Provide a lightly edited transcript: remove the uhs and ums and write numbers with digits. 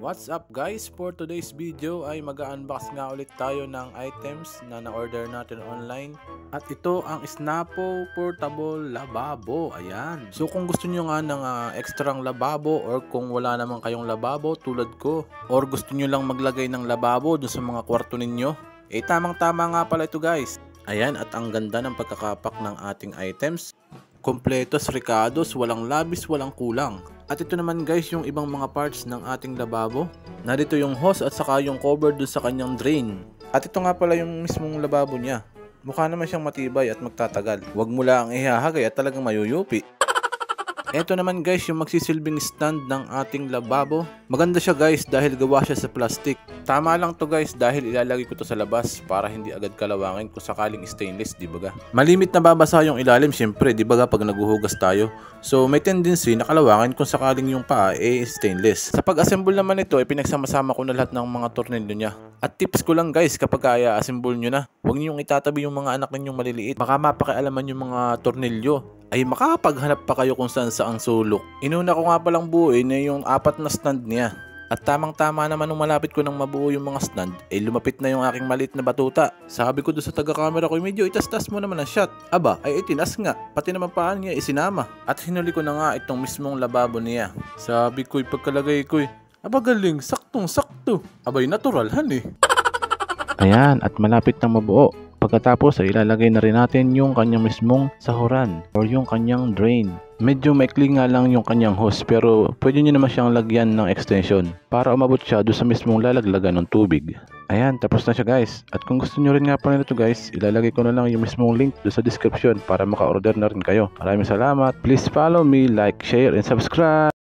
What's up guys? For today's video ay mag-unbox nga ulit tayo ng items na na-order natin online. At ito ang Snapo Portable Lababo. Ayan. So kung gusto nyo nga ng extrang lababo or kung wala naman kayong lababo tulad ko, or gusto nyo lang maglagay ng lababo dun sa mga kwarto ninyo, eh tamang-tama nga pala ito guys. Ayan, at ang ganda ng pagkakapak ng ating items. Kompletos, ricados, walang labis, walang kulang. At ito naman guys yung ibang mga parts ng ating lababo. Narito yung hose at saka yung cover dun sa kanyang drain. At ito nga pala yung mismong lababo niya. Mukha naman siyang matibay at magtatagal. Huwag mo lang ihahagay at talagang mayuyupi. Ito naman guys yung magsisilbing stand ng ating lababo. Maganda siya guys dahil gawa siya sa plastic. Tama lang to guys dahil ilalagay ko to sa labas para hindi agad kalawangin kung sakaling stainless, di ba ga? Malimit na babasa yung ilalim syempre, di ba ga, pag naguhugas tayo. So may tendency na kalawangin kung sakaling yung paa stainless. Sa pag-assemble naman ito ay pinagsama-sama ko na lahat ng mga tornilyo niya. At tips ko lang guys kapag i-assemble nyo na, huwag niyo yung itatabi yung mga anak ninyong maliliit. Baka mapakialaman yung mga tornilyo ay makakapaghanap pa kayo kung saan saang sulok. Inuna ko nga palang buuin na yung 4 na stand niya. At tamang-tama naman nung malapit ko nang mabuo yung mga stand, ay lumapit na yung aking maliit na batuta. Sabi ko doon sa taga-camera ko, medyo itas-tas mo naman ang shot. Aba, ay itinas nga. Pati naman paan niya isinama. At hinuli ko na nga itong mismong lababo niya. Sabi ko'y pagkalagay ko'y, aba galing, saktong-sakto. Abay natural han. Ayan, at malapit na mabuo. Pagkatapos ay ilalagay na rin natin yung kanyang mismong sahuran or yung kanyang drain. Medyo maikli nga lang yung kanyang hose pero pwede nyo naman siyang lagyan ng extension para umabot siya doon sa mismong lalaglagan ng tubig. Ayan, tapos na siya guys. At kung gusto nyo rin nga pala nito guys, ilalagay ko na lang yung mismong link doon sa description para maka-order na rin kayo. Maraming salamat. Please follow me, like, share, and subscribe.